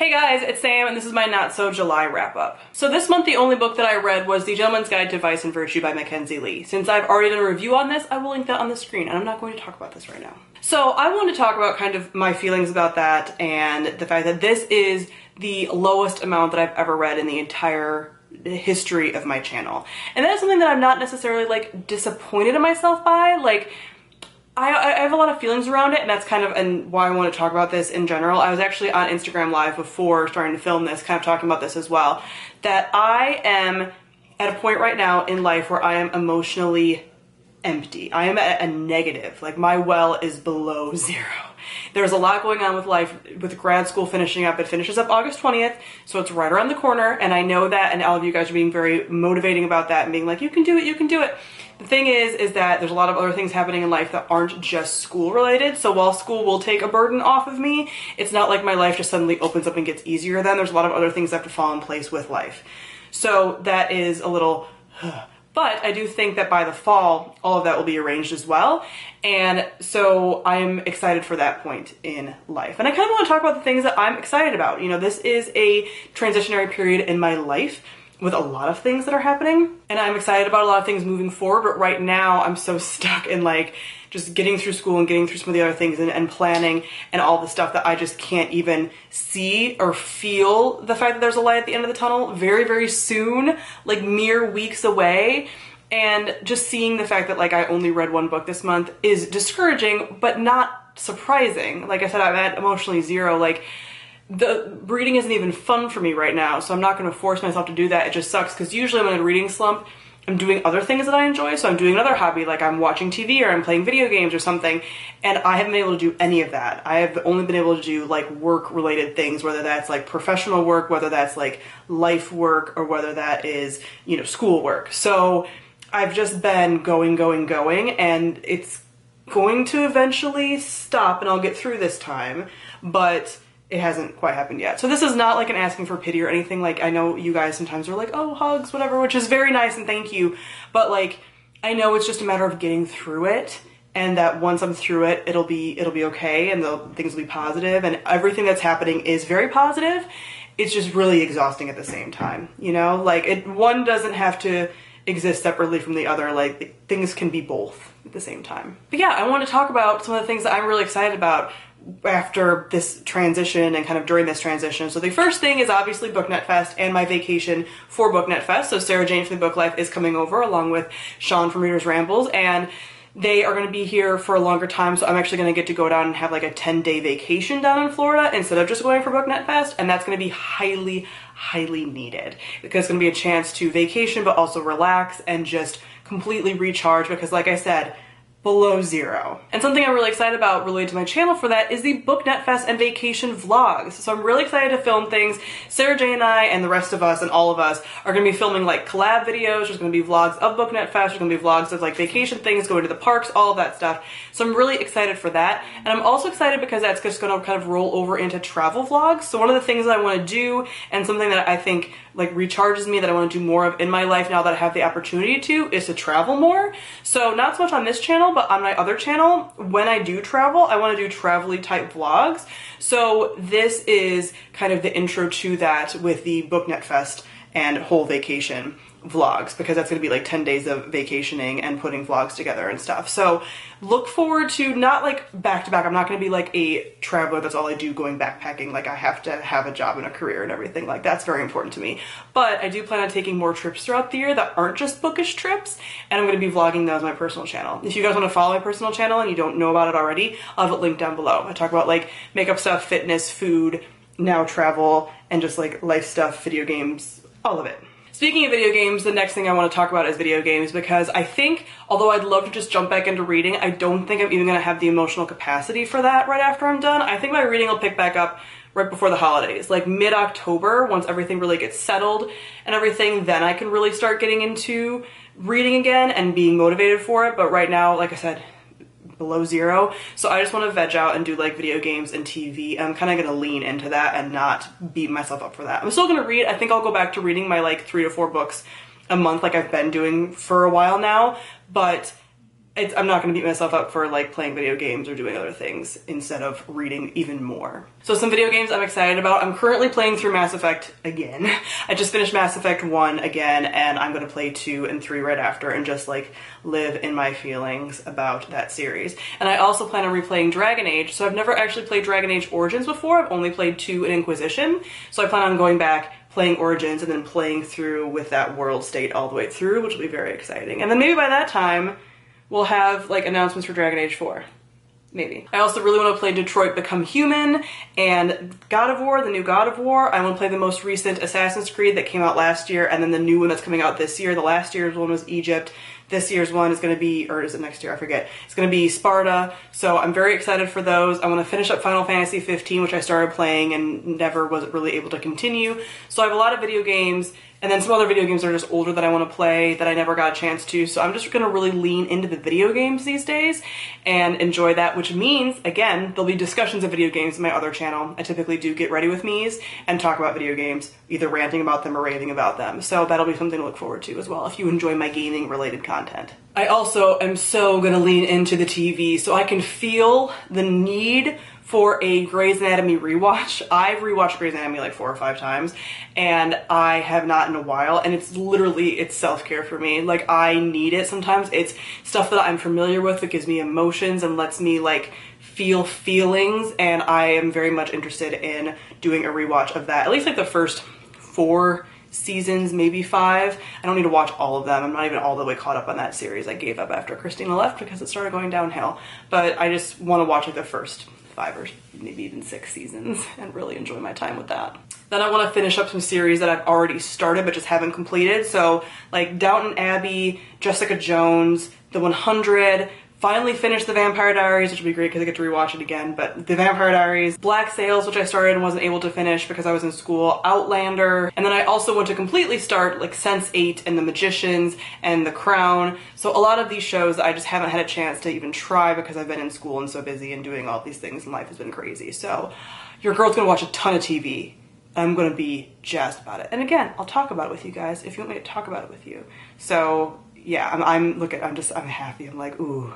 Hey guys, it's Sam and this is my Not So July wrap up. So this month the only book that I read was The Gentleman's Guide to Vice and Virtue by Mackenzie Lee. Since I've already done a review on this, I will link that on the screen and I'm not going to talk about this right now. So I want to talk about kind of my feelings about that and the fact that this is the lowest amount that I've ever read in the entire history of my channel. And that is something that I'm not necessarily like disappointed in myself by. Like, I have a lot of feelings around it, and that's kind of why I want to talk about this in general. I was actually on Instagram Live before starting to film this, kind of talking about this as well, that I am at a point right now in life where I am emotionally empty. I am at a negative. Like, my well is below zero. There's a lot going on with life, with grad school finishing up. It finishes up August 20th, so it's right around the corner, and I know that, and all of you guys are being very motivating about that and being like, you can do it, you can do it. The thing is that there's a lot of other things happening in life that aren't just school related. So while school will take a burden off of me, it's not like my life just suddenly opens up and gets easier then. There's a lot of other things that have to fall in place with life. So that is a little, but I do think that by the fall, all of that will be arranged as well. And so I'm excited for that point in life. And I kind of want to talk about the things that I'm excited about. You know, this is a transitionary period in my life with a lot of things that are happening, and I'm excited about a lot of things moving forward, but right now I'm so stuck in like just getting through school and getting through some of the other things and planning and all the stuff that I just can't even see or feel the fact that there's a light at the end of the tunnel very, very soon, like mere weeks away. And just seeing the fact that like I only read one book this month is discouraging, but not surprising. Like I said, I'm at emotionally zero. Like, the reading isn't even fun for me right now, so I'm not going to force myself to do that. It just sucks because usually when I'm in a reading slump, I'm doing other things that I enjoy. So I'm doing another hobby, like I'm watching TV or I'm playing video games or something, and I haven't been able to do any of that. I have only been able to do like work-related things, whether that's like professional work, whether that's like life work, or whether that is, you know, school work. So I've just been going, and it's going to eventually stop and I'll get through this time, but it hasn't quite happened yet. So this is not like an asking for pity or anything. Like, I know you guys sometimes are like, oh, hugs, whatever, which is very nice and thank you. But like, I know it's just a matter of getting through it, and that once I'm through it, it'll be okay, and things will be positive, and everything that's happening is very positive. It's just really exhausting at the same time, you know? Like, one doesn't have to exist separately from the other. Like, things can be both at the same time. But yeah, I want to talk about some of the things that I'm really excited about after this transition and kind of during this transition. So the first thing is obviously BookNet Fest and my vacation for BookNet Fest. So Sarah Jane from The Book Life is coming over along with Sean from Reader's Rambles, and they are going to be here for a longer time. So I'm actually going to get to go down and have like a 10-day vacation down in Florida instead of just going for BookNet Fest, and that's going to be highly needed because it's going to be a chance to vacation but also relax and just completely recharge because, like I said, below zero. And something I'm really excited about related to my channel for that is the BookNet Fest and vacation vlogs. So I'm really excited to film things. Sarah J and I and the rest of us and all of us are going to be filming like collab videos. There's going to be vlogs of BookNet Fest. There's going to be vlogs of like vacation things, going to the parks, all of that stuff. So I'm really excited for that. And I'm also excited because that's just going to kind of roll over into travel vlogs. So one of the things that I want to do, and something that I think like recharges me, that I want to do more of in my life now that I have the opportunity to, is to travel more. So not so much on this channel, but on my other channel, when I do travel, I want to do travel-y type vlogs. So this is kind of the intro to that with the BookNet Fest and whole vacation vlogs, because that's going to be like 10 days of vacationing and putting vlogs together and stuff. So look forward to, not like back to back. I'm not going to be like a traveler, that's all I do, going backpacking. Like, I have to have a job and a career and everything. Like, that's very important to me. But I do plan on taking more trips throughout the year that aren't just bookish trips, and I'm going to be vlogging those on my personal channel. If you guys want to follow my personal channel and you don't know about it already, I'll have it linked down below. I talk about like makeup stuff, fitness, food, now travel, and just like life stuff, video games, all of it. Speaking of video games, the next thing I want to talk about is video games, because I think, although I'd love to just jump back into reading, I don't think I'm even going to have the emotional capacity for that right after I'm done. I think my reading will pick back up right before the holidays, like mid-October, once everything really gets settled and everything, then I can really start getting into reading again and being motivated for it. But right now, like I said, below zero. So I just want to veg out and do like video games and TV. I'm kind of going to lean into that and not beat myself up for that. I'm still going to read. I think I'll go back to reading my like 3 to 4 books a month like I've been doing for a while now, but I'm not going to beat myself up for like playing video games or doing other things instead of reading even more. So some video games I'm excited about. I'm currently playing through Mass Effect again. I just finished Mass Effect 1 again, and I'm going to play 2 and 3 right after and just like live in my feelings about that series. And I also plan on replaying Dragon Age. So I've never actually played Dragon Age Origins before. I've only played 2 and Inquisition. So I plan on going back, playing Origins, and then playing through with that world state all the way through, which will be very exciting. And then maybe by that time, we'll have like announcements for Dragon Age 4. Maybe. I also really want to play Detroit Become Human and God of War, the new God of War. I want to play the most recent Assassin's Creed that came out last year, and then the new one that's coming out this year. The last year's one was Egypt. This year's one is going to be, or is it next year? I forget. It's going to be Sparta. So I'm very excited for those. I want to finish up Final Fantasy 15, which I started playing and never was really able to continue. So I have a lot of video games, and then some other video games that are just older that I want to play that I never got a chance to. So I'm just going to really lean into the video games these days and enjoy that, which means, again, there'll be discussions of video games in my other channel. I typically do Get Ready With Me's and talk about video games, either ranting about them or raving about them. So that'll be something to look forward to as well if you enjoy my gaming related content. I also am so going to lean into the TV, so I can feel the need for a Grey's Anatomy rewatch. I've rewatched Grey's Anatomy like 4 or 5 times, and I have not in a while, and it's literally, it's self-care for me. Like, I need it sometimes. It's stuff that I'm familiar with that gives me emotions and lets me like feel feelings, and I am very much interested in doing a rewatch of that. At least like the first 4 seasons, maybe 5. I don't need to watch all of them. I'm not even all the way caught up on that series. I gave up after Christina left because it started going downhill. But I just want to watch like the first 5 or maybe even 6 seasons and really enjoy my time with that. Then I want to finish up some series that I've already started but just haven't completed. So like Downton Abbey, Jessica Jones, The 100, finally finished The Vampire Diaries, which would be great because I get to rewatch it again, but The Vampire Diaries, Black Sails, which I started and wasn't able to finish because I was in school, Outlander, and then I also want to completely start like Sense8 and The Magicians and The Crown. So a lot of these shows I just haven't had a chance to even try because I've been in school and so busy and doing all these things and life has been crazy. So your girl's gonna watch a ton of TV. I'm gonna be jazzed about it. And again, I'll talk about it with you guys if you want me to talk about it with you. So yeah, I'm happy. I'm like, ooh,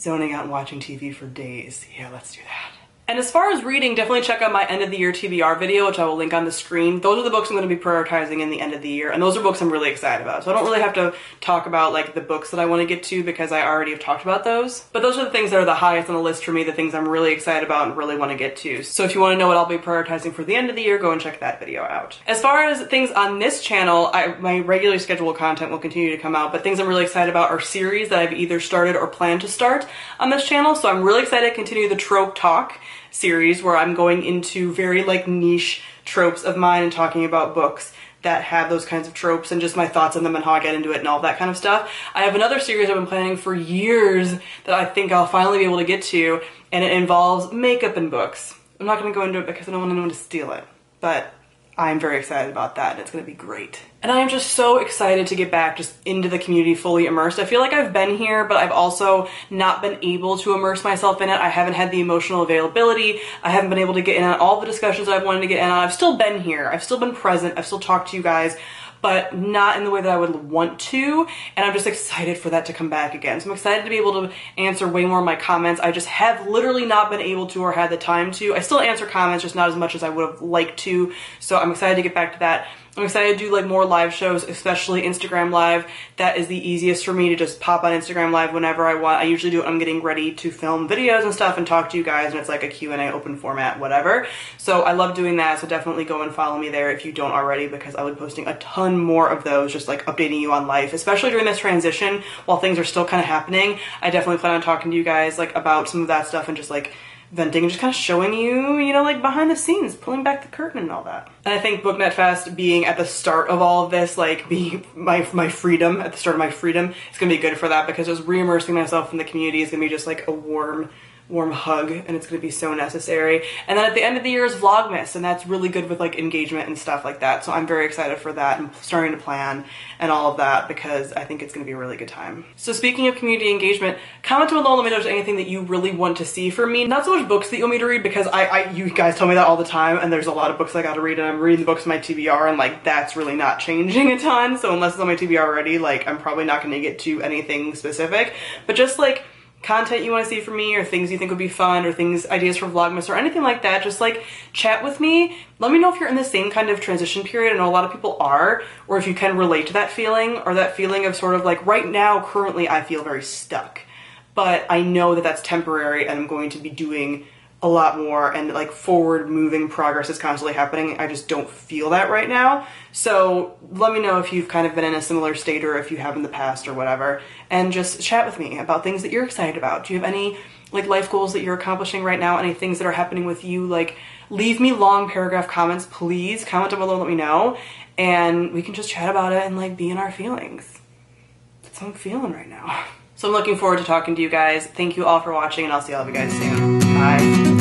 zoning out and watching TV for days. Yeah, let's do that. And as far as reading, definitely check out my end of the year TBR video, which I will link on the screen. Those are the books I'm going to be prioritizing in the end of the year, and those are books I'm really excited about. So I don't really have to talk about like the books that I want to get to because I already have talked about those. But those are the things that are the highest on the list for me, the things I'm really excited about and really want to get to. So if you want to know what I'll be prioritizing for the end of the year, go and check that video out. As far as things on this channel, my regularly scheduled content will continue to come out, but things I'm really excited about are series that I've either started or plan to start on this channel. So I'm really excited to continue the Trope Talk series where I'm going into very like niche tropes of mine and talking about books that have those kinds of tropes and just my thoughts on them and how I get into it and all that kind of stuff. I have another series I've been planning for years that I think I'll finally be able to get to, and it involves makeup and books. I'm not going to go into it because I don't want anyone to steal it, but I'm very excited about that and it's going to be great. And I am just so excited to get back just into the community fully immersed. I feel like I've been here, but I've also not been able to immerse myself in it. I haven't had the emotional availability. I haven't been able to get in on all the discussions I've wanted to get in on. I've still been here. I've still been present. I've still talked to you guys, but not in the way that I would want to, and I'm just excited for that to come back again. So I'm excited to be able to answer way more of my comments. I just have literally not been able to or had the time to. I still answer comments, just not as much as I would have liked to, so I'm excited to get back to that. I'm excited to do like more live shows, especially Instagram Live. That is the easiest for me to just pop on Instagram Live whenever I want. I usually do it when I'm getting ready to film videos and stuff and talk to you guys, and it's like a Q&A open format, whatever. So I love doing that, so definitely go and follow me there if you don't already, because I'll be posting a ton more of those, just like updating you on life, especially during this transition while things are still kind of happening. I definitely plan on talking to you guys like about some of that stuff and just like venting and just kind of showing you, you know, like behind the scenes, pulling back the curtain and all that. And I think BookNet Fest being at the start of all of this, like being my freedom, at the start of my freedom, it's gonna be good for that because just re-immersing myself in the community is gonna be just like a warm warm hug, and it's going to be so necessary. And then at the end of the year is Vlogmas, and that's really good with like engagement and stuff like that. So I'm very excited for that and starting to plan and all of that because I think it's going to be a really good time. So speaking of community engagement, comment down below, let me know if there's anything that you really want to see from me. Not so much books that you want me to read, because you guys tell me that all the time, and there's a lot of books I got to read, and I'm reading the books in my TBR, and like that's really not changing a ton. So unless it's on my TBR already, like I'm probably not going to get to anything specific, but just like content you want to see from me, or things you think would be fun, or things, ideas for Vlogmas, or anything like that, just like chat with me. Let me know if you're in the same kind of transition period. I know a lot of people are, or if you can relate to that feeling, or that feeling of sort of like right now, currently I feel very stuck, but I know that that's temporary and I'm going to be doing a lot more, and like forward moving progress is constantly happening. I just don't feel that right now. So let me know if you've kind of been in a similar state, or if you have in the past or whatever, and just chat with me about things that you're excited about. Do you have any like life goals that you're accomplishing right now? Any things that are happening with you? Like leave me long paragraph comments, please. Comment down below, let me know, and we can just chat about it and like be in our feelings. That's how I'm feeling right now. So I'm looking forward to talking to you guys. Thank you all for watching, and I'll see all of you guys soon. Bye.